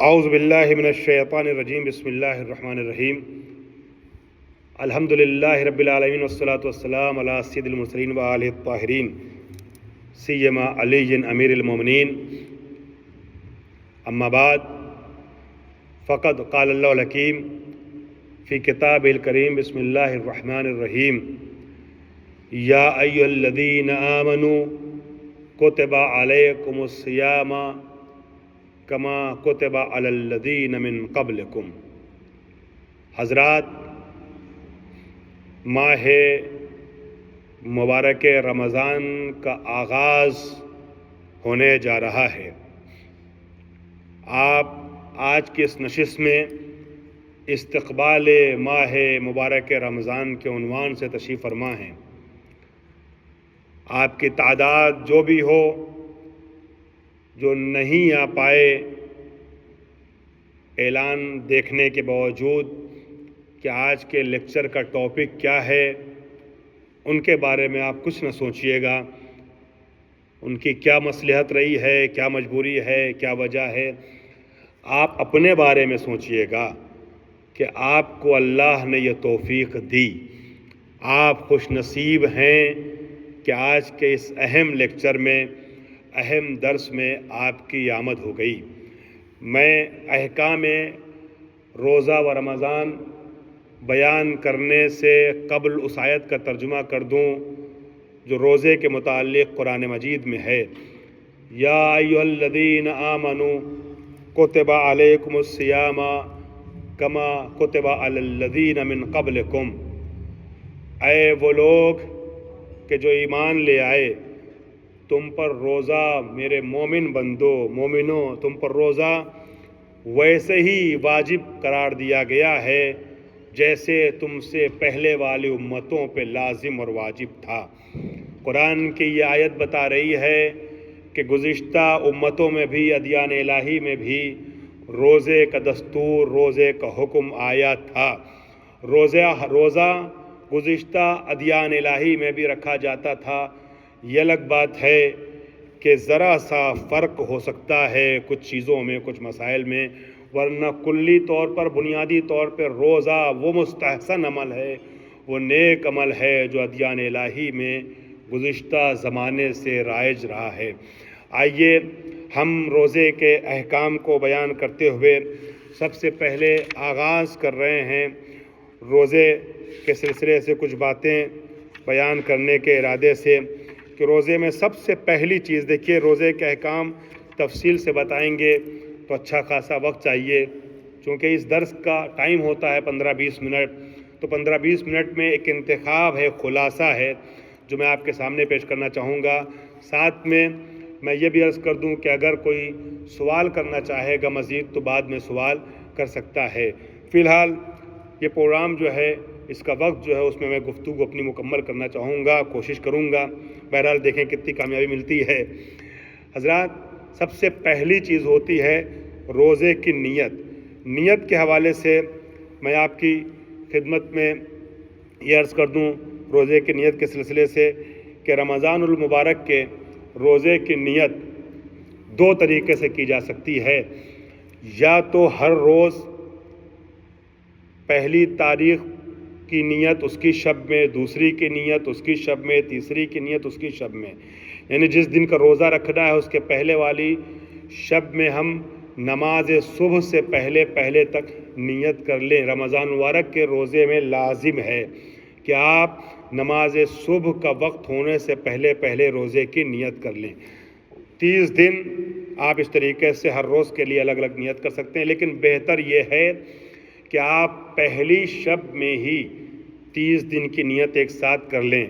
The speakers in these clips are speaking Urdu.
اعوذ باللہ من الشیطان الرجیم بسم اللہ الرحمن الرحیم الحمدللہ رب العالمین والصلاة والسلام علی سید المرسلین و آلہ الطاہرین سیما علی امیر المومنین اما بعد فقد قال اللہ الحکیم فی کتاب الکریم بسم اللہ الرحمن الرحیم یا ایھا الذین آمنوا کتب علیکم الصیام کما کتب علی الذین من قبلکم۔ حضرات، ماہ مبارک رمضان کا آغاز ہونے جا رہا ہے۔ آپ آج کی اس نشست میں استقبال ماہ مبارک رمضان کے عنوان سے تشریف فرما ہیں۔ آپ کی تعداد جو بھی ہو، جو نہیں آ پائے اعلان دیکھنے کے باوجود کہ آج کے لیکچر کا ٹاپک کیا ہے، ان کے بارے میں آپ کچھ نہ سوچئے گا۔ ان کی کیا مصلحت رہی ہے، کیا مجبوری ہے، کیا وجہ ہے، آپ اپنے بارے میں سوچئے گا کہ آپ کو اللہ نے یہ توفیق دی۔ آپ خوش نصیب ہیں کہ آج کے اس اہم لیکچر میں، اہم درس میں آپ کی آمد ہو گئی۔ میں احکام روزہ و رمضان بیان کرنے سے قبل اس آیت کا ترجمہ کر دوں جو روزے کے متعلق قرآن مجید میں ہے۔ یا ایھا الذین آمنوا کتب علیکم الصیام کما کتب علی الذین من قبلکم۔ اے وہ لوگ کہ جو ایمان لے آئے، تم پر روزہ، میرے مومن بندو، مومنوں، تم پر روزہ ویسے ہی واجب قرار دیا گیا ہے جیسے تم سے پہلے والی امتوں پہ لازم اور واجب تھا۔ قرآن کی یہ آیت بتا رہی ہے کہ گزشتہ امتوں میں بھی، ادیان الہی میں بھی روزے کا دستور، روزے کا حکم آیا تھا۔ روزہ گزشتہ ادیان الہی میں بھی رکھا جاتا تھا۔ یہ الگ بات ہے کہ ذرا سا فرق ہو سکتا ہے کچھ چیزوں میں، کچھ مسائل میں، ورنہ کلی طور پر، بنیادی طور پر روزہ وہ مستحسن عمل ہے، وہ نیک عمل ہے جو ادیان الہی میں گزشتہ زمانے سے رائج رہا ہے۔ آئیے ہم روزے کے احکام کو بیان کرتے ہوئے سب سے پہلے آغاز کر رہے ہیں روزے کے سلسلے سے کچھ باتیں بیان کرنے کے ارادے سے کہ روزے میں سب سے پہلی چیز، دیکھیے روزے کے احکام تفصیل سے بتائیں گے تو اچھا خاصا وقت چاہیے، چونکہ اس درس کا ٹائم ہوتا ہے 15-20 منٹ، تو 15-20 منٹ میں ایک انتخاب ہے، خلاصہ ہے جو میں آپ کے سامنے پیش کرنا چاہوں گا۔ ساتھ میں میں یہ بھی عرض کر دوں کہ اگر کوئی سوال کرنا چاہے گا مزید تو بعد میں سوال کر سکتا ہے۔ فی الحال یہ پروگرام جو ہے، اس کا وقت جو ہے، اس میں گفتگو اپنی مکمل کرنا چاہوں گا، کوشش کروں گا۔ بہرحال دیکھیں کتنی کامیابی ملتی ہے۔ حضرات، سب سے پہلی چیز ہوتی ہے روزے کی نیت۔ نیت کے حوالے سے میں آپ کی خدمت میں یہ عرض کر دوں روزے کی نیت کے سلسلے سے کہ رمضان المبارک کے روزے کی نیت دو طریقے سے کی جا سکتی ہے۔ یا تو ہر روز پہلی تاریخ کی نیت اس کی شب میں، دوسری کی نیت اس کی شب میں، تیسری کی نیت اس کی شب میں، یعنی جس دن کا روزہ رکھنا ہے اس کے پہلے والی شب میں ہم نماز صبح سے پہلے تک نیت کر لیں۔ رمضان مبارک کے روزے میں لازم ہے کہ آپ نماز صبح کا وقت ہونے سے پہلے روزے کی نیت کر لیں۔ 30 دن آپ اس طریقے سے ہر روز کے لیے الگ الگ نیت کر سکتے ہیں، لیکن بہتر یہ ہے کہ آپ پہلی شب میں ہی 30 دن کی نیت ایک ساتھ کر لیں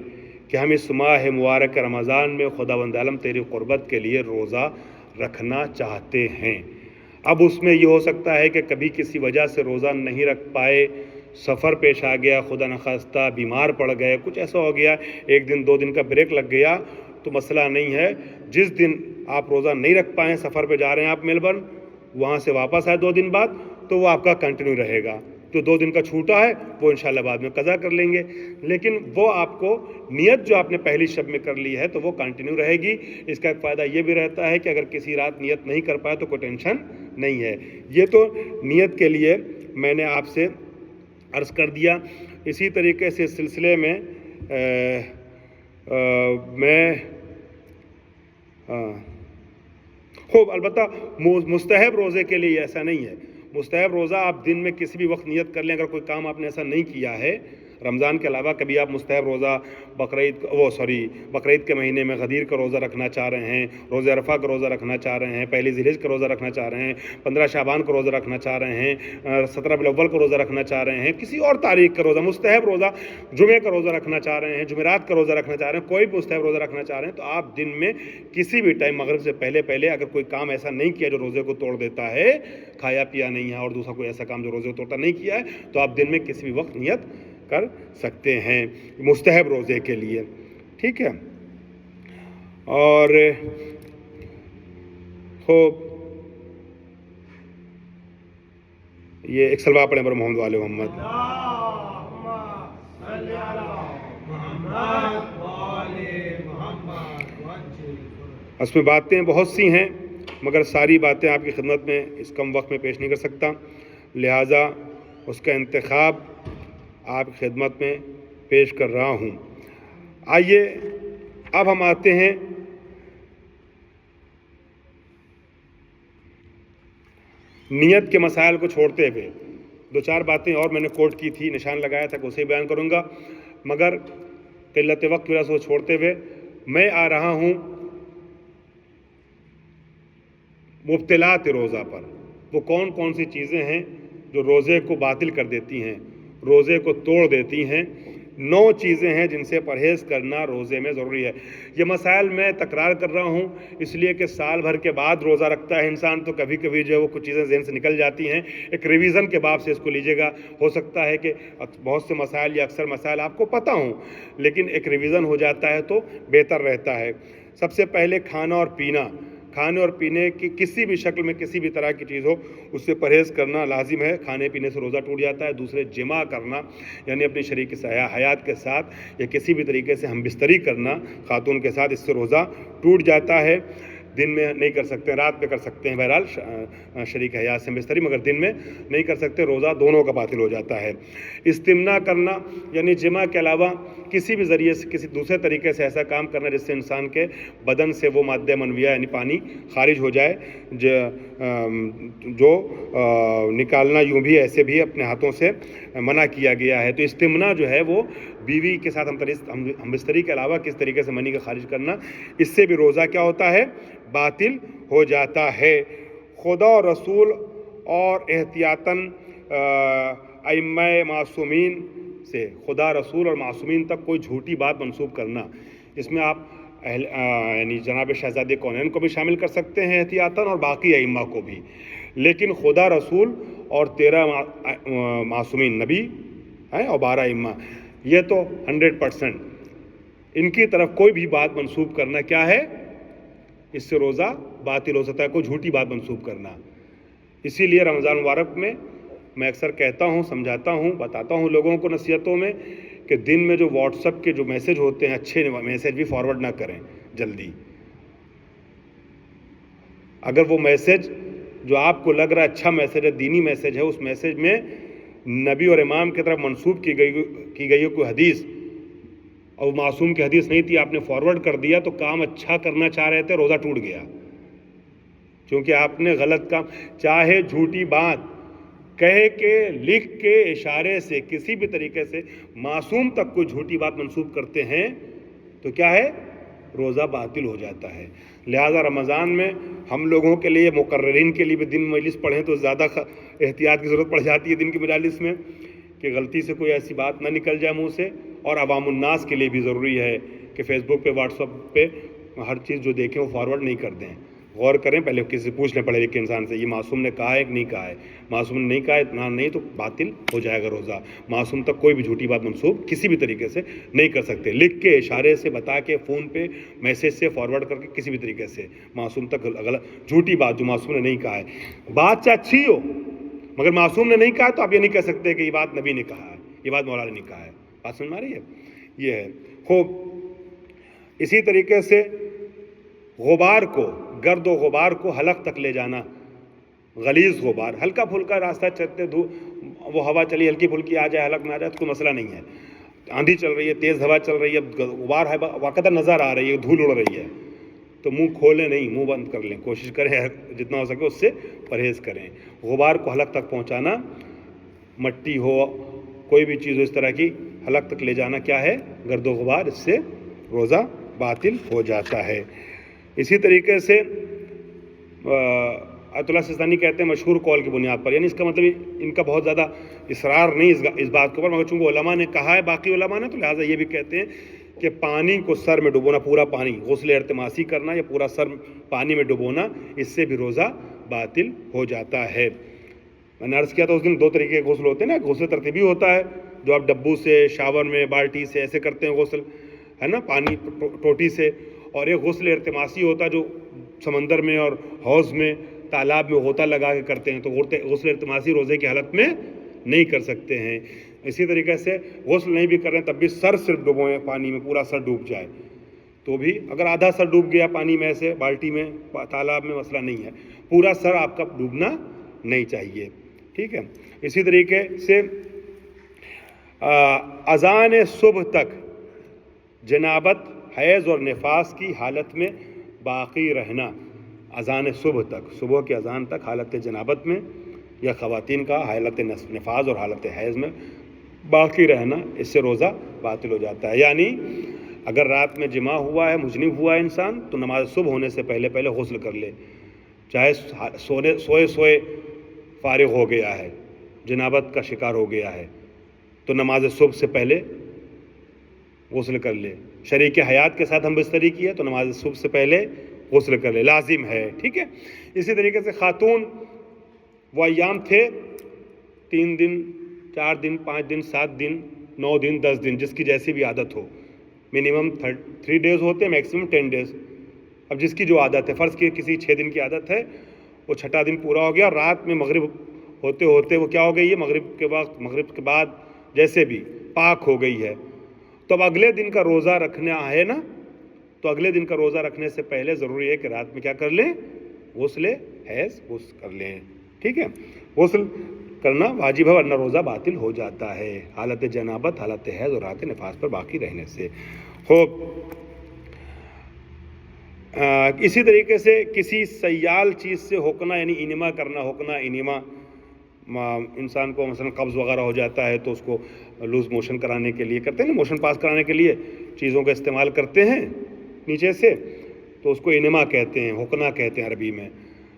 کہ ہم اس ماہ مبارک رمضان میں خداوند عالم تیری قربت کے لیے روزہ رکھنا چاہتے ہیں۔ اب اس میں یہ ہو سکتا ہے کہ کبھی کسی وجہ سے روزہ نہیں رکھ پائے، سفر پیش آ گیا، خدا نخواستہ بیمار پڑ گئے، کچھ ایسا ہو گیا، 1 دن 2 دن کا بریک لگ گیا تو مسئلہ نہیں ہے۔ جس دن آپ روزہ نہیں رکھ پائیں، سفر پہ جا رہے ہیں آپ میلبرن، وہاں سے واپس آئے 2 دن بعد، تو وہ آپ کا کنٹینیو رہے گا۔ جو 2 دن کا چھوٹا ہے وہ انشاءاللہ بعد میں قضا کر لیں گے، لیکن وہ آپ کو نیت جو آپ نے پہلی شب میں کر لی ہے تو وہ کنٹینیو رہے گی۔ اس کا ایک فائدہ یہ بھی رہتا ہے کہ اگر کسی رات نیت نہیں کر پائے تو کوئی ٹینشن نہیں ہے۔ یہ تو نیت کے لیے میں نے آپ سے عرض کر دیا۔ اسی طریقے سے اس سلسلے میں میں خوب البتہ مستحب روزے کے لیے ایسا نہیں ہے۔ مستحب روزہ آپ دن میں کسی بھی وقت نیت کر لیں، اگر کوئی کام آپ نے ایسا نہیں کیا ہے رمضان کے علاوہ کبھی آپ مستحب روزہ بقرعید کے مہینے میں غدیر کا روزہ رکھنا چاہ رہے ہیں، روزہ عرفہ کا روزہ رکھنا چاہ رہے ہیں، پہلی ذی الحجہ کا روزہ رکھنا چاہ رہے ہیں، 15 شعبان کا روزہ رکھنا چاہ رہے ہیں، 17 ربیع الاول کا روزہ رکھنا چاہ رہے ہیں، کسی اور تاریخ کا روزہ مستحب روزہ جمعے کا روزہ رکھنا چاہ رہے ہیں، جمعرات کا روزہ رکھنا چاہ رہے ہیں، کوئی بھی مستحب روزہ رکھنا چاہ رہے ہیں، تو آپ دن میں کسی بھی ٹائم مغرب سے پہلے اگر کوئی کام ایسا نہیں کیا جو روزے کو توڑ دیتا ہے، کھایا پیا نہیں ہے اور دوسرا کوئی ایسا کام جو روزے کو توڑتا نہیں کیا ہے، تو آپ دن میں کسی بھی وقت نیت کر سکتے ہیں مستحب روزے کے لیے، ٹھیک ہے۔ اور خوب یہ ایک سلوات پڑھیں پر محمد وآل محمد۔ اس میں باتیں بہت سی ہیں مگر ساری باتیں آپ کی خدمت میں اس کم وقت میں پیش نہیں کر سکتا، لہٰذا اس کا انتخاب آپ کی خدمت میں پیش کر رہا ہوں۔ آئیے اب ہم آتے ہیں نیت کے مسائل کو چھوڑتے ہوئے، دو چار باتیں اور میں نے کوٹ کی تھی، نشان لگایا تھا کہ اسے بیان کروں گا، مگر قلت وقت کی وجہ سے وہ چھوڑتے ہوئے میں آ رہا ہوں مبتلات روزہ پر۔ وہ کون کون سی چیزیں ہیں جو روزے کو باطل کر دیتی ہیں، روزے کو توڑ دیتی ہیں۔ 9 چیزیں ہیں جن سے پرہیز کرنا روزے میں ضروری ہے۔ یہ مسائل میں تکرار کر رہا ہوں اس لیے کہ سال بھر کے بعد روزہ رکھتا ہے انسان، تو کبھی کبھی جو ہے وہ کچھ چیزیں ذہن سے نکل جاتی ہیں۔ ایک ریویژن کے باب سے اس کو لیجیے گا، ہو سکتا ہے کہ بہت سے مسائل یا اکثر مسائل آپ کو پتہ ہوں، لیکن ایک ریویژن ہو جاتا ہے تو بہتر رہتا ہے۔ سب سے پہلے کھانا اور پینا، کھانے اور پینے کی کسی بھی شکل میں کسی بھی طرح کی چیز ہو اس سے پرہیز کرنا لازم ہے، کھانے پینے سے روزہ ٹوٹ جاتا ہے۔ دوسرے جماع کرنا، یعنی اپنی شریک حیات کے ساتھ یا کسی بھی طریقے سے ہم بستری کرنا خاتون کے ساتھ، اس سے روزہ ٹوٹ جاتا ہے۔ دن میں نہیں کر سکتے، رات میں کر سکتے ہیں بہرحال شریک حیات سے بستری، مگر دن میں نہیں کر سکتے، روزہ دونوں کا باطل ہو جاتا ہے۔ استمنا کرنا، یعنی جماع کے علاوہ کسی بھی ذریعے سے کسی دوسرے طریقے سے ایسا کام کرنا جس سے انسان کے بدن سے وہ مادہ منویہ یعنی پانی خارج ہو جائے، جو نکالنا یوں بھی ایسے بھی اپنے ہاتھوں سے منع کیا گیا ہے۔ تو استمنا جو ہے وہ بیوی کے ساتھ ہم بستری کے علاوہ کس طریقے سے منی کا خارج کرنا، اس سے بھی روزہ کیا ہوتا ہے؟ باطل ہو جاتا ہے۔ خدا اور رسول اور احتیاطاً ائمہ معصومین سے، خدا رسول اور معصومین تک کوئی جھوٹی بات منسوب کرنا، اس میں آپ یعنی جناب شہزادے کونین کو بھی شامل کر سکتے ہیں احتیاطاً، اور باقی ائمہ کو بھی، لیکن خدا رسول اور 13 معصومین نبی اور 12 ائمہ، یہ تو 100% ان کی طرف کوئی بھی بات منسوب کرنا کیا ہے؟ اس سے روزہ باطل ہو سکتا ہے، کوئی جھوٹی بات منسوب کرنا۔ اسی لیے رمضان مبارک میں میں اکثر کہتا ہوں، سمجھاتا ہوں، بتاتا ہوں لوگوں کو نصیحتوں میں کہ دن میں جو واٹس ایپ کے جو میسج ہوتے ہیں، اچھے میسج بھی فارورڈ نہ کریں جلدی۔ اگر وہ میسج جو آپ کو لگ رہا ہے اچھا میسج ہے، دینی میسج ہے، اس میسج میں نبی اور امام کی طرف منسوب کی گئی ہو کوئی حدیث اور معصوم کی حدیث نہیں تھی، آپ نے فارورڈ کر دیا، تو کام اچھا کرنا چاہ رہے تھے، روزہ ٹوٹ گیا، کیونکہ آپ نے غلط کام، چاہے جھوٹی بات کہہ کے، لکھ کے، اشارے سے، کسی بھی طریقے سے معصوم تک کوئی جھوٹی بات منسوب کرتے ہیں تو کیا ہے؟ روزہ باطل ہو جاتا ہے۔ لہذا رمضان میں ہم لوگوں کے لیے، مقررین کے لیے بھی دن مجلس پڑھیں تو زیادہ احتیاط کی ضرورت پڑ جاتی ہے دن کی مجالس میں، کہ غلطی سے کوئی ایسی بات نہ نکل جائے منہ سے۔ اور عوام الناس کے لیے بھی ضروری ہے کہ فیس بک پہ، واٹس ایپ پہ ہر چیز جو دیکھیں وہ فارورڈ نہیں کر دیں، غور کریں، پہلے کسی سے پوچھ لیں پڑھے لکھے انسان سے، یہ معصوم نے کہا ہے کہ نہیں کہا ہے۔ معصوم نے نہیں کہا، اتنا نہیں تو باطل ہو جائے گا روزہ۔ معصوم تک کوئی بھی جھوٹی بات منسوب کسی بھی طریقے سے نہیں کر سکتے، لکھ کے، اشارے سے، بتا کے، فون پہ، میسج سے، فارورڈ کر کے، کسی بھی طریقے سے معصوم تک غلط جھوٹی بات جو معصوم نے نہیں کہا ہے، بات چاہے اچھی ہو مگر معصوم نے نہیں کہا تو آپ یہ نہیں کہہ سکتے کہ یہ بات نبی نے کہا ہے، یہ بات مولانا نے کہا ہے۔ بات سمجھ میں آ رہی ہے؟ یہ ہے خوب۔ اسی طریقے سے غبار کو، گرد و غبار کو حلق تک لے جانا، غلیظ غبار، ہلکا پھلکا راستہ چلتے وہ ہوا چلی ہلکی پھلکی آ جائے، حلق میں آ جائے تو کوئی مسئلہ نہیں ہے. آندھی چل رہی ہے، تیز ہوا چل رہی ہے، غبار ہے باقاعدہ نظر آ رہی ہے، دھول اڑ رہی ہے، تو منہ کھولیں نہیں، منہ بند کر لیں. کوشش کریں جتنا ہو سکے اس سے پرہیز کریں. غبار کو حلق تک پہنچانا، مٹی ہو کوئی بھی چیز ہو اس طرح کی حلق تک لے جانا کیا ہے؟ گرد و غبار، اس سے روزہ باطل ہو جاتا ہے. اسی طریقے سے آیت اللہ سستانی کہتے ہیں مشہور قول کی بنیاد پر، یعنی اس کا مطلب ان کا بہت زیادہ اصرار نہیں اس بات کے اوپر، مگر چونکہ علماء نے کہا ہے، باقی علماء نے، تو لہٰذا یہ بھی کہتے ہیں کہ پانی کو سر میں ڈبونا، پورا پانی غسل ارتماسی کرنا یا پورا سر پانی میں ڈبونا، اس سے بھی روزہ باطل ہو جاتا ہے. میں نے عرض کیا تھا اس دن 2 طریقے کے غسل ہوتے ہیں نا. غسل ترتیبی ہوتا ہے جو آپ ڈبو سے، شاور میں، بالٹی سے ایسے کرتے ہیں غسل، ہے نا، پانی ٹوٹی سے. اور ایک غسل ارتماسی ہوتا ہے جو سمندر میں اور حوض میں، تالاب میں غوطہ لگا کے کرتے ہیں. تو غسل ارتماسی روزے کی حالت میں نہیں کر سکتے ہیں. اسی طریقے سے غسل نہیں بھی کر رہے ہیں تب بھی سر صرف ڈبوئیں پانی میں، پورا سر ڈوب جائے تو بھی، اگر آدھا سر ڈوب گیا پانی میں سے، بالٹی میں، تالاب میں، مسئلہ نہیں ہے. پورا سر آپ کا ڈوبنا نہیں چاہیے. ٹھیک ہے. اسی طریقے سے اذان صبح تک جنابت، حیض اور نفاس کی حالت میں باقی رہنا. اذان صبح تک، صبح کی اذان تک حالت جنابت میں یا خواتین کا حالت نفاس اور حالت حیض میں باقی رہنا، اس سے روزہ باطل ہو جاتا ہے. یعنی اگر رات میں جماع ہوا ہے، مجنب ہوا ہے انسان، تو نماز صبح ہونے سے پہلے غسل کر لے. چاہے سوئے فارغ ہو گیا ہے، جنابت کا شکار ہو گیا ہے، تو نماز صبح سے پہلے غسل کر لے. شریک حیات کے ساتھ ہم بستری کی ہے تو نماز صبح سے پہلے غسل کر لے، لازم ہے. ٹھیک ہے. اسی طریقے سے خاتون، وہ ایام تھے 3 دن، 4 دن، 5 دن، 7 دن، 9 دن، 10 دن، جس کی جیسی بھی عادت ہو. منیمم 3 ڈیز ہوتے ہیں، میکسیمم 10 ڈیز. اب جس کی جو عادت ہے، فرض کی کسی 6 دن کی عادت ہے، وہ 6واں دن پورا ہو گیا، رات میں مغرب ہوتے ہوتے وہ کیا ہو گئی ہے؟ مغرب کے بعد جیسے بھی پاک ہو گئی ہے، تو اب اگلے دن کا روزہ رکھنا ہے نا، تو اگلے دن کا روزہ رکھنے سے پہلے ضروری ہے کہ رات میں کیا کر لیں؟ غسل حیض غسل کر لیں. ٹھیک ہے. غسل کرنا واجب ہے ورنہ روزہ باطل ہو جاتا ہے، حالت جنابت، حالت حیض اور حالت نفاس پر باقی رہنے سے. اسی طریقے سے کسی سیال چیز سے ہوکنا، یعنی انما کرنا، ہوکنا انما، انسان کو مثلا قبض وغیرہ ہو جاتا ہے تو اس کو لوز موشن کرانے کے لیے کرتے ہیں نا، موشن پاس کرانے کے لیے چیزوں کا استعمال کرتے ہیں نیچے سے، تو اس کو انما کہتے ہیں، ہوکنا کہتے ہیں عربی میں.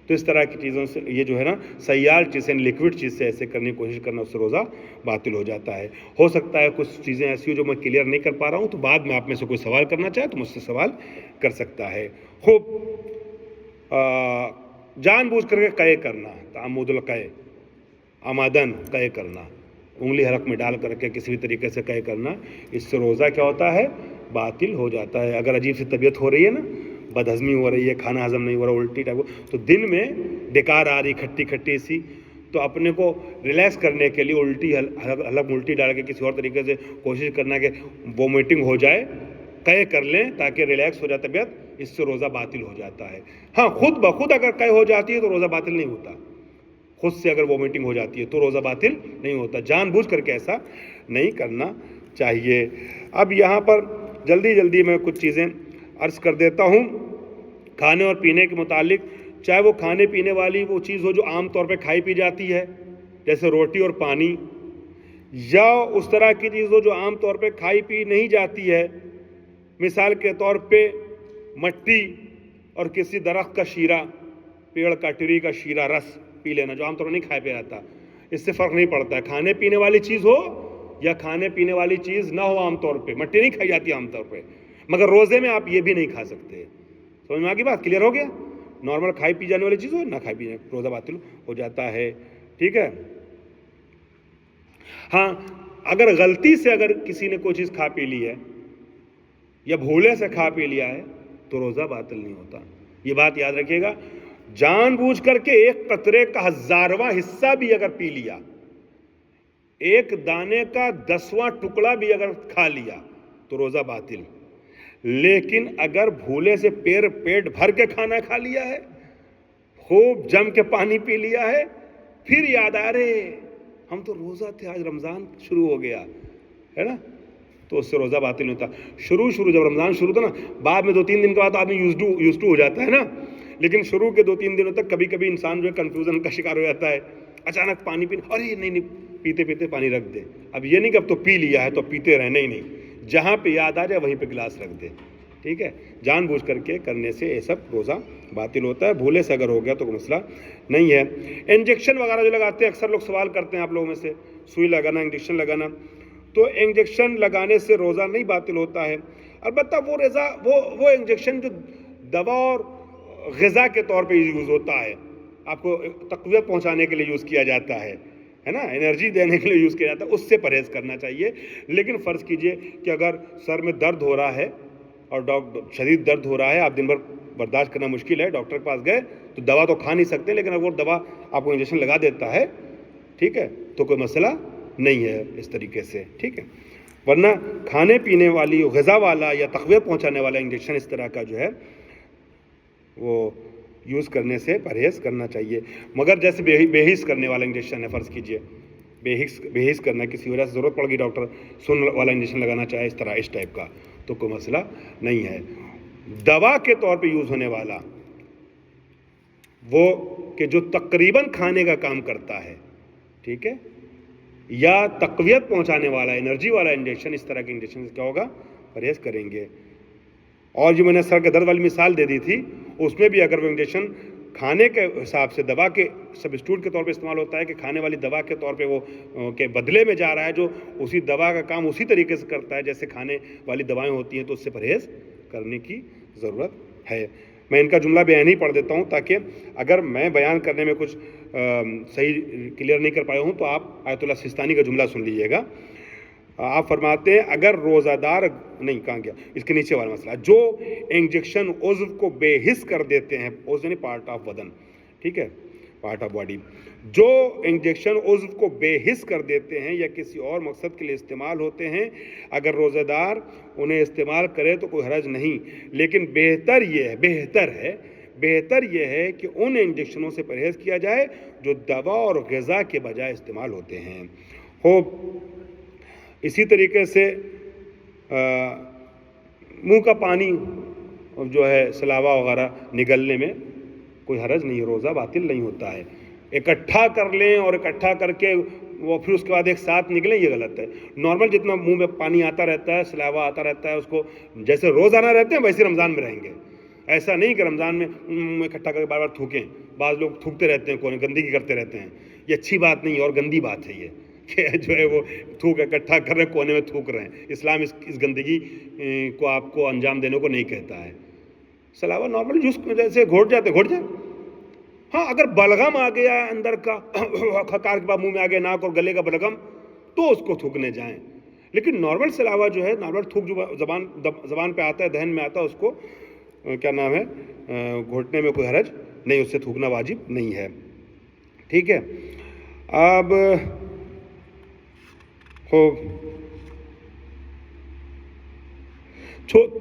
تو اس طرح کی چیزوں سے، یہ جو ہے نا سیال چیز، یعنی لیکوڈ چیز سے ایسے کرنے کی کوشش کرنا، اس سے روزہ باطل ہو جاتا ہے. ہو سکتا ہے کچھ چیزیں ایسی ہو جو میں کلیئر نہیں کر پا رہا ہوں، تو بعد میں آپ میں سے کوئی سوال کرنا چاہے تو مجھ سے سوال کر سکتا ہے. خوب جان بوجھ کر کے قے کرنا، تعمد القے، آمادن قے کرنا، انگلی حلق میں ڈال کر کے کسی بھی طریقے سے قے کرنا، اس سے روزہ کیا ہوتا ہے؟ باطل ہو جاتا ہے. اگر عجیب سی طبیعت ہو رہی ہے نا، بدہضمی ہو رہی ہے، کھانا ہضم نہیں ہو رہا، الٹی ٹائپ، تو دن میں ڈکار آ رہی کھٹی کھٹی سی، تو اپنے کو ریلیکس کرنے کے لیے الٹی حلق میں الٹی ڈال کے کسی اور طریقے سے کوشش کرنا کہ وومیٹنگ ہو جائے، قے کر لیں تاکہ ریلیکس ہو جائے طبیعت، اس سے روزہ باطل ہو جاتا ہے. ہاں، خود بخود اگر قے ہو جاتی ہے تو روزہ باطل نہیں ہوتا. خود سے اگر وومیٹنگ ہو جاتی ہے تو روزہ باطل نہیں ہوتا. جان بوجھ کر کے ایسا نہیں کرنا چاہیے. اب یہاں پر جلدی میں کچھ چیزیں عرض کر دیتا ہوں کھانے اور پینے کے متعلق. چاہے وہ کھانے پینے والی وہ چیز ہو جو عام طور پہ کھائی پی جاتی ہے، جیسے روٹی اور پانی، یا اس طرح کی چیز ہو جو عام طور پہ کھائی پی نہیں جاتی ہے، مثال کے طور پہ مٹی اور کسی درخت کا شیرہ، پیڑ کا، ٹری کا شیرہ، رس پی لینا جو عام طور پر نہیں کھایا پیا جاتا. اس سے فرق نہیں پڑتا ہے، کھانے پینے والی چیز ہو یا کھانے پینے والی چیز نہ ہو. عام طور پہ مٹی نہیں کھائی جاتی عام طور پہ، مگر روزے میں آپ یہ بھی نہیں کھا سکتے. سمجھ میں آ گئی بات؟ کلیئر ہو گیا؟ نارمل کھائی پی جانے والی چیز ہو، نہ کھائی پی جانے، روزہ باطل ہو جاتا ہے. ٹھیک ہے. ہاں، اگر غلطی سے اگر کسی نے کوئی چیز کھا پی لی ہے یا بھولے سے کھا پی لیا ہے تو روزہ باطل نہیں ہوتا. یہ بات یاد رکھیے گا. جان بوجھ کر کے 1 قطرے کا 1000واں حصہ بھی اگر پی لیا، 1 دانے کا 10واں ٹکڑا بھی اگر کھا لیا تو روزہ باطل. لیکن اگر بھولے سے پیٹ بھر کے کھانا کھا لیا ہے، خوب جم کے پانی پی لیا ہے، پھر یاد آ رہے ہم تو روزہ تھے، آج رمضان شروع ہو گیا ہے نا، تو اس سے روزہ باطل نہیں ہوتا۔ شروع جب رمضان شروع تھا نا، بعد میں 2-3 دن کے بعد آدمی یوز ٹو ہو جاتا ہے نا، لیکن شروع کے 2-3 دنوں تک کبھی کبھی انسان جو ہے کنفیوژن کا شکار ہو جاتا ہے، اچانک پانی پینا، ارے نہیں پیتے پیتے پانی رکھ دے۔ اب یہ نہیں کہ اب تو پی لیا ہے تو پیتے رہنے ہی نہیں، جہاں پہ یاد آ جائے وہیں پہ گلاس رکھ دے، ٹھیک ہے۔ جان بوجھ کر کے کرنے سے یہ سب روزہ باطل ہوتا ہے، بھولے سے اگر ہو گیا تو کوئی مسئلہ نہیں ہے۔ انجیکشن وغیرہ جو لگاتے ہیں، اکثر لوگ سوال کرتے ہیں آپ لوگوں میں سے، سوئی لگانا، انجیکشن لگانا، تو انجیکشن لگانے سے روزہ نہیں باطل ہوتا ہے۔ البتہ وہ انجیکشن جو دوا اور غذا کے طور پہ یوز ہوتا ہے، آپ کو تقویت پہنچانے کے لیے یوز کیا جاتا ہے نا، انرجی دینے کے لیے یوز کیا جاتا ہے، اس سے پرہیز کرنا چاہیے۔ لیکن فرض کیجئے کہ اگر سر میں درد ہو رہا ہے اور شدید درد ہو رہا ہے، آپ دن بھر برداشت کرنا مشکل ہے، ڈاکٹر کے پاس گئے تو دوا تو کھا نہیں سکتے، لیکن اگر وہ دوا آپ کو انجیکشن لگا دیتا ہے، ٹھیک ہے، تو کوئی مسئلہ نہیں ہے اس طریقے سے، ٹھیک ہے۔ ورنہ کھانے پینے والی غذا والا یا تقویت پہنچانے والا انجیکشن اس طرح کا جو ہے وہ یوز کرنے سے پرہیز کرنا چاہیے۔ مگر جیسے بے حس کرنے والا انجیکشن ہے، فرض کیجئے بے حس کرنا، کسی وجہ سے ضرورت پڑ گئی، ڈاکٹر سن والا انجیکشن لگانا چاہے اس ٹائپ کا، تو کوئی مسئلہ نہیں ہے۔ دوا کے طور پہ یوز ہونے والا وہ کہ جو تقریباً کھانے کا کام کرتا ہے، ٹھیک ہے، یا تقویت پہنچانے والا انرجی والا انجیکشن، اس طرح کے انجیکشن سے کیا ہوگا، پرہیز کریں گے۔ اور جو میں نے سر کے درد والی مثال دے دی تھی، اس میں بھی اگر وہ انجیکشن کھانے کے حساب سے دوا کے سبسٹیوٹ کے طور پہ استعمال ہوتا ہے کہ کھانے والی دوا کے طور پہ وہ کے بدلے میں جا رہا ہے، جو اسی دوا کا کام اسی طریقے سے کرتا ہے جیسے کھانے والی دوائیں ہوتی ہیں، تو اس سے پرہیز کرنے کی ضرورت ہے۔ میں ان کا جملہ بیان ہی پڑھ دیتا ہوں تاکہ اگر میں بیان کرنے میں کچھ صحیح کلیئر نہیں کر پایا ہوں تو آپ آیت اللہ سستانی کا جملہ سن لیجئے گا۔ آپ فرماتے ہیں اگر روزہ دار نہیں، کہاں گیا اس کے نیچے والا مسئلہ، جو انجیکشن عضو کو بے حس کر دیتے ہیں، عضو یعنی پارٹ آف بدن، ٹھیک ہے، پارٹ آف باڈی، جو انجیکشن عضو کو بے حس کر دیتے ہیں یا کسی اور مقصد کے لیے استعمال ہوتے ہیں، اگر روزہ دار انہیں استعمال کرے تو کوئی حرج نہیں، لیکن بہتر یہ ہے کہ ان انجیکشنوں سے پرہیز کیا جائے جو دوا اور غذا کے بجائے استعمال ہوتے ہیں۔ اسی طریقے سے منہ کا پانی جو ہے سلاوا وغیرہ نگلنے میں کوئی حرج نہیں، روزہ باطل نہیں ہوتا ہے۔ اکٹھا کر لیں اور اکٹھا کر کے وہ پھر اس کے بعد ایک ساتھ نکلیں، یہ غلط ہے۔ نارمل جتنا منہ میں پانی آتا رہتا ہے، سلاوا آتا رہتا ہے، اس کو جیسے روزانہ رہتے ہیں ویسے رمضان میں رہیں گے۔ ایسا نہیں کہ رمضان میں اکٹھا کر کے بار بار تھوکیں، بعض لوگ تھوکتے رہتے ہیں، گندگی کرتے رہتے ہیں، یہ اچھی بات نہیں ہے اور گندی بات ہے یہ کہ جو ہے وہ تھوک اکٹھا کر رہے ہیں، کونے میں تھوک رہے ہیں۔ اسلام اس گندگی کو آپ کو انجام دینے کو نہیں کہتا ہے۔ سلاوا نارمل جوس جیسے گھوٹ جائے، ہاں اگر بلغم آ گیا ہے اندر کا، خکار کے بعد منہ میں آ گیا، ناک اور گلے کا بلغم، تو اس کو تھوکنے جائیں۔ لیکن نارمل سلاوا جو ہے، نارمل تھوک جو زبان پہ آتا ہے، دہن میں آتا ہے، اس کو کیا نام ہے، گھوٹنے میں کوئی حرج نہیں، اس سے تھوکنا واجب نہیں ہے، ٹھیک ہے۔ اب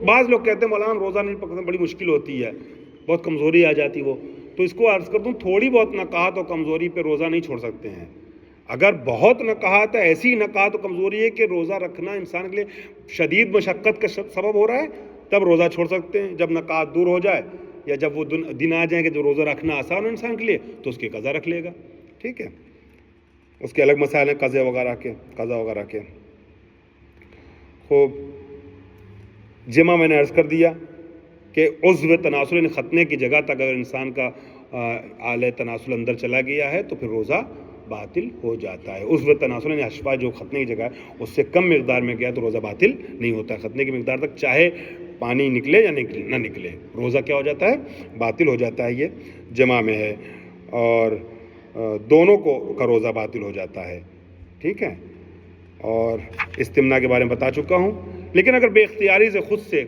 بعض لوگ کہتے ہیں مولانا روزہ نہیں پکڑنا بڑی مشکل ہوتی ہے، بہت کمزوری آ جاتی وہ، تو اس کو عرض کر دوں تھوڑی بہت نقاہت اور کمزوری پہ روزہ نہیں چھوڑ سکتے ہیں۔ اگر بہت نقاہت ہے، ایسی نقاہت اور کمزوری ہے کہ روزہ رکھنا انسان کے لیے شدید مشقت کا سبب ہو رہا ہے، تب روزہ چھوڑ سکتے ہیں۔ جب نقاہت دور ہو جائے یا جب وہ دن آ جائیں کہ جو روزہ رکھنا آسان ہو انسان کے لیے، تو اس کی قضا رکھ لے گا، ٹھیک ہے۔ اس کے الگ مسائل ہیں قضا وغیرہ کے۔ خوب، جمع میں نے عرض کر دیا کہ عضو تناسل یعنی ختنے کی جگہ تک اگر انسان کا آلہ تناسل اندر چلا گیا ہے تو پھر روزہ باطل ہو جاتا ہے۔ عضو تناسل یعنی اشفا جو ختنے کی جگہ ہے اس سے کم مقدار میں گیا تو روزہ باطل نہیں ہوتا ہے۔ ختنے کی مقدار تک چاہے پانی نکلے یا نہ نکلے، روزہ کیا ہو جاتا ہے، باطل ہو جاتا ہے۔ یہ جمع میں ہے، اور دونوں کا روزہ باطل ہو جاتا ہے، ٹھیک ہے۔ اور استمنا کے بارے میں بتا چکا ہوں۔ لیکن اگر بے اختیاری سے خود سے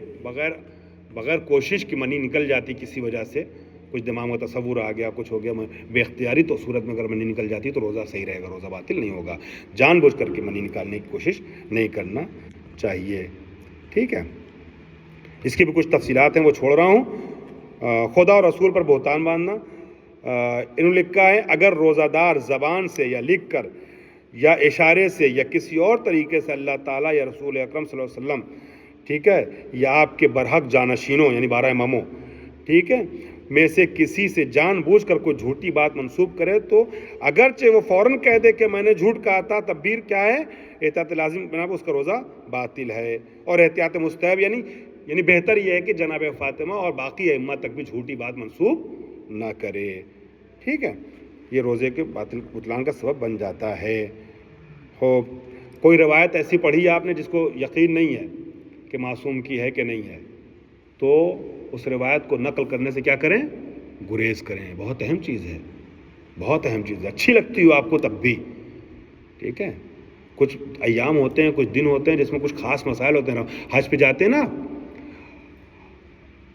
بغیر کوشش کی منی نکل جاتی، کسی وجہ سے کچھ دماغ میں تصور آ گیا، کچھ ہو گیا بے اختیاری، تو صورت میں اگر منی نکل جاتی تو روزہ صحیح رہے گا، روزہ باطل نہیں ہوگا۔ جان بوجھ کر کے منی نکالنے کی کوشش نہیں کرنا چاہیے، ٹھیک ہے۔ اس کی بھی کچھ تفصیلات ہیں، وہ چھوڑ رہا ہوں۔ خدا اور رسول پر بہتان باندھنا، انہوں نے لکھا ہے اگر روزہ دار زبان سے یا لکھ کر یا اشارے سے یا کسی اور طریقے سے اللہ تعالیٰ یا رسول اکرم صلی اللہ علیہ وسلم، ٹھیک ہے، یا آپ کے برحق جانشینوں یعنی 12 اماموں، ٹھیک ہے، میں سے کسی سے جان بوجھ کر کوئی جھوٹی بات منسوب کرے تو اگرچہ وہ فوراً کہہ دے کہ میں نے جھوٹ کہا تھا، تب بھی کیا ہے، احتیاط لازم بنا اس کا روزہ باطل ہے. اور احتیاط مستحب یعنی بہتر یہ ہے کہ جناب فاطمہ اور باقی ائمہ تک بھی جھوٹی بات منسوب نہ کرے. ٹھیک ہے، یہ روزے کے بطلان کا سبب بن جاتا ہے. ہو کوئی روایت ایسی پڑھی ہے آپ نے جس کو یقین نہیں ہے کہ معصوم کی ہے کہ نہیں ہے، تو اس روایت کو نقل کرنے سے کیا کریں، گریز کریں. بہت اہم چیز ہے، بہت اہم چیز ہے، اچھی لگتی ہو آپ کو تب بھی. ٹھیک ہے، کچھ ایام ہوتے ہیں، کچھ دن ہوتے ہیں جس میں کچھ خاص مسائل ہوتے ہیں. حج پہ جاتے ہیں نا،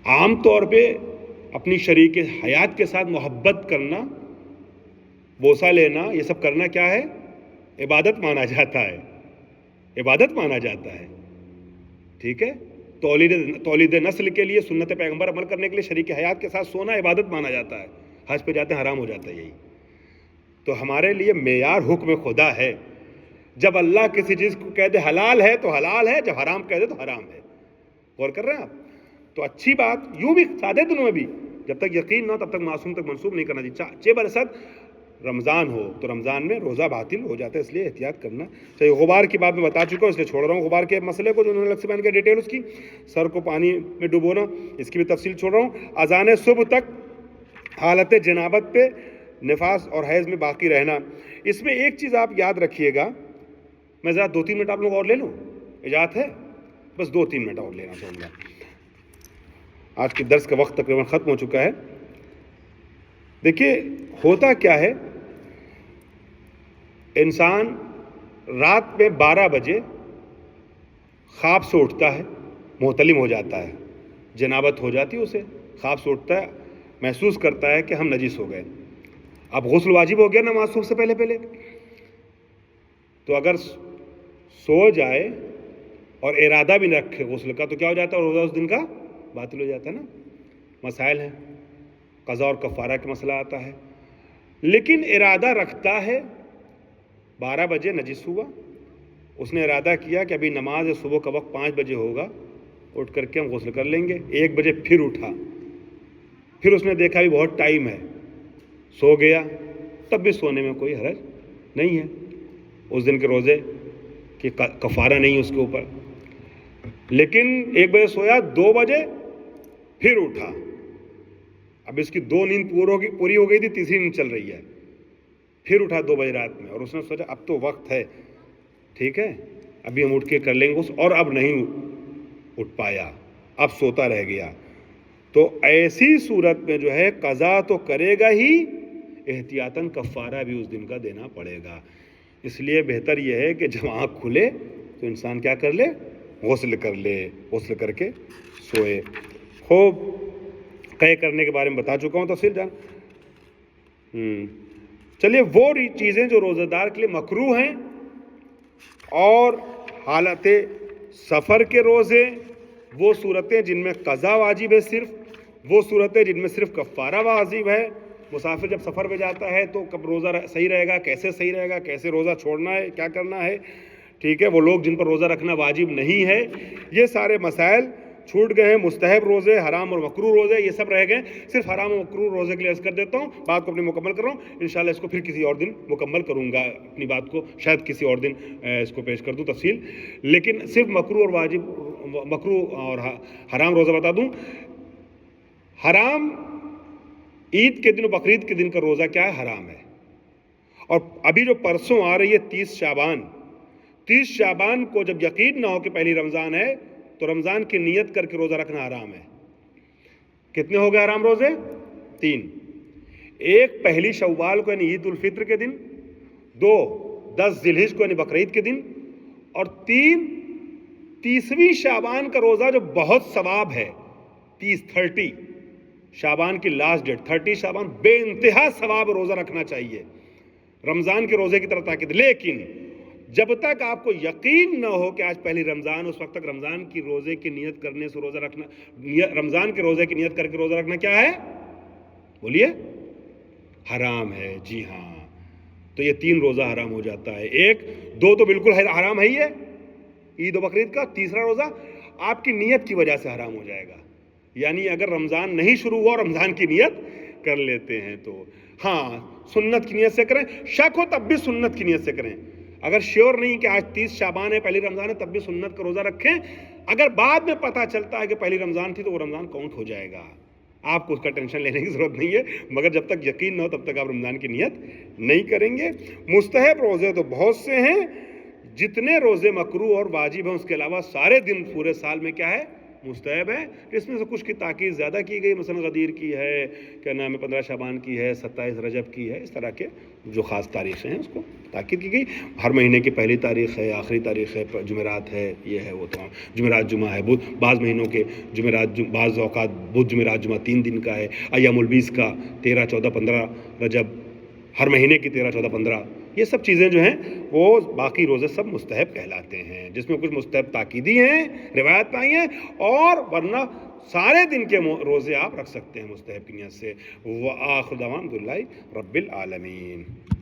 عام طور پہ اپنی شریک حیات کے ساتھ محبت کرنا، بوسہ لینا، یہ سب کرنا کیا ہے، عبادت مانا جاتا ہے، عبادت مانا جاتا ہے. ٹھیک ہے، تولید نسل کے لیے، سنت پیغمبر عمل کرنے کے لیے شریک حیات کے ساتھ سونا عبادت مانا جاتا ہے. حج پہ جاتے ہیں حرام ہو جاتا ہے. یہی تو ہمارے لیے معیار حکم خدا ہے. جب اللہ کسی چیز کو کہہ دے حلال ہے تو حلال ہے، جب حرام کہہ دے تو حرام ہے. غور کر رہے ہیں آپ؟ تو اچھی بات یوں بھی سادے دنوں میں بھی جب تک یقین نہ ہو تب تک معصوم تک منسوب نہیں کرنا چاہیے. 6 برسات رمضان ہو تو رمضان میں روزہ باطل ہو جاتا ہے، اس لیے احتیاط کرنا چاہیے. غبار کی بات میں بتا چکا ہوں، اس لیے چھوڑ رہا ہوں غبار کے مسئلے کو جو انہوں نے الگ سے بیان کیا ڈیٹیل اس کی. سر کو پانی میں ڈبونا، اس کی بھی تفصیل چھوڑ رہا ہوں. اذان صبح تک حالت جنابت پہ نفاس اور حیض میں باقی رہنا. اس میں ایک چیز آپ یاد رکھیے گا، میں ذرا 2-3 منٹ آپ لوگ اور لے لوں، اجازت ہے؟ بس 2-3 منٹ اور لینا چاہوں گا. آج کے درس کا وقت تقریباً ختم ہو چکا ہے. دیکھیے ہوتا کیا ہے، انسان رات میں 12 بجے خواب سے اٹھتا ہے، محتلم ہو جاتا ہے، جنابت ہو جاتی ہے اسے، خواب سے اٹھتا ہے، محسوس کرتا ہے کہ ہم نجس ہو گئے. اب غسل واجب ہو گیا نماز صبح سے پہلے. تو اگر سو جائے اور ارادہ بھی نہ رکھے غسل کا تو کیا ہو جاتا ہے، روزہ اس دن کا باطل ہو جاتا ہے نا. مسائل ہیں، قضا اور کفارہ کا مسئلہ آتا ہے. لیکن ارادہ رکھتا ہے، 12 بجے نجس ہوا، اس نے ارادہ کیا کہ ابھی نماز صبح کا وقت 5 بجے ہوگا، اٹھ کر کے ہم غسل کر لیں گے. 1 بجے پھر اٹھا، پھر اس نے دیکھا بھی بہت ٹائم ہے، سو گیا. تب بھی سونے میں کوئی حرج نہیں ہے، اس دن کے روزے کی کفارہ نہیں اس کے اوپر. لیکن 1 بجے سویا، 2 بجے پھر اٹھا، اب اس کی 2 نیند پوری ہو گئی تھی، تیسری نیند چل رہی ہے. پھر اٹھا 2 بجے رات میں، اور اس نے سوچا اب تو وقت ہے، ٹھیک ہے ابھی ہم اٹھ کے کر لیں گے، اور اب نہیں اٹھ پایا، اب سوتا رہ گیا. تو ایسی صورت میں جو ہے قضا تو کرے گا ہی، احتیاطاً کفارہ بھی اس دن کا دینا پڑے گا. اس لیے بہتر یہ ہے کہ جب آنکھ کھلے تو انسان کیا کر لے، غسل کر لے، غسل کر کے سوئے. خوب قے کرنے کے بارے میں بتا چکا ہوں تفصیل جان. چلیے وہ چیزیں جو روزہ دار کے لیے مکروہ ہیں، اور حالت سفر کے روزے، وہ صورتیں جن میں قضا واجب ہے، صرف وہ صورتیں جن میں صرف کفارہ واجب ہے. مسافر جب سفر پہ جاتا ہے تو کب روزہ صحیح رہے گا، کیسے صحیح رہے گا، کیسے روزہ چھوڑنا ہے، کیا کرنا ہے. ٹھیک ہے، وہ لوگ جن پر روزہ رکھنا واجب نہیں ہے، یہ سارے مسائل چھوٹ گئے ہیں. مستحب روزے، حرام اور مکروہ روزے، یہ سب رہ گئے. صرف حرام اور مکروہ روزے کے لیے عرض کر دیتا ہوں، بات کو اپنی مکمل کر رہا ہوں. انشاءاللہ اس کو پھر کسی اور دن مکمل کروں گا، اپنی بات کو شاید کسی اور دن اس کو پیش کر دوں تفصیل. لیکن صرف مکروہ اور واجب، مکروہ اور حرام روزہ بتا دوں. حرام عید کے دن و بقرعید کے دن کا روزہ کیا ہے، حرام ہے. اور ابھی جو پرسوں آ رہی ہے 30 شعبان کو جب یقین نہ ہو کہ پہلی رمضان ہے تو رمضان کی نیت کر کے روزہ رکھنا حرام ہے. کتنے ہو گئے حرام روزے؟ 3. ایک پہلی شوال کو یعنی عید الفطر کے دن، 2 10 ذی الحجہ کو یعنی بقرعید کے دن، اور 3 30ویں شعبان کا روزہ جو بہت ثواب ہے. 30 شعبان کی لاسٹ ڈیٹ 30 شعبان، بے انتہا ثواب روزہ رکھنا چاہیے، رمضان کے روزے کی طرح تاکید. لیکن جب تک آپ کو یقین نہ ہو کہ آج پہلی رمضان، اس وقت تک رمضان کی روزے کی نیت کرنے سے روزہ رکھنا، رمضان کے روزے کی نیت کر کے روزہ رکھنا کیا ہے؟ بولیے، حرام ہے، جی ہاں. تو یہ 3 روزہ حرام ہو جاتا ہے. 2 تو بالکل حرام ہے ہی ہے، عید و بقرعید کا. تیسرا روزہ آپ کی نیت کی وجہ سے حرام ہو جائے گا. یعنی اگر رمضان نہیں شروع ہوا اور رمضان کی نیت کر لیتے ہیں تو ہاں سنت کی نیت سے کریں. شک ہو تب بھی سنت کی نیت سے کریں. اگر شیور نہیں کہ آج 30 شعبان ہے، پہلی رمضان ہے، تب بھی سنت کا روزہ رکھیں. اگر بعد میں پتہ چلتا ہے کہ پہلی رمضان تھی تو وہ رمضان کاؤنٹ ہو جائے گا. آپ کو اس کا ٹینشن لینے کی ضرورت نہیں ہے، مگر جب تک یقین نہ ہو تب تک آپ رمضان کی نیت نہیں کریں گے. مستحب روزے تو بہت سے ہیں. جتنے روزے مکروہ اور واجب ہیں اس کے علاوہ سارے دن پورے سال میں کیا ہے؟ مستحب ہے. اس میں سے کچھ کی تاکید زیادہ کی گئی، مثلا غدیر کی ہے، کیا نام ہے 15 شعبان کی ہے، 27 رجب کی ہے. اس طرح کے جو خاص تاریخیں ہیں اس کو تاکید کی گئی. ہر مہینے کی پہلی تاریخ ہے، آخری تاریخ ہے، جمعرات ہے، یہ ہے وہ تمام. جمعرات جمعہ ہے، بدھ بعض مہینوں کے جمعرات، بعض اوقات بدھ جمعرات جمعہ 3 دن کا ہے. ایام البیض کا 13 14 15 رجب، ہر مہینے کی 13 14 15. یہ سب چیزیں جو ہیں وہ باقی روزے سب مستحب کہلاتے ہیں، جس میں کچھ مستحب تاکیدی ہیں، روایت پائی ہیں، اور ورنہ سارے دن کے روزے آپ رکھ سکتے ہیں مستحب کی نیت سے. وآخر دعوانا الحمدللہ رب العالمین.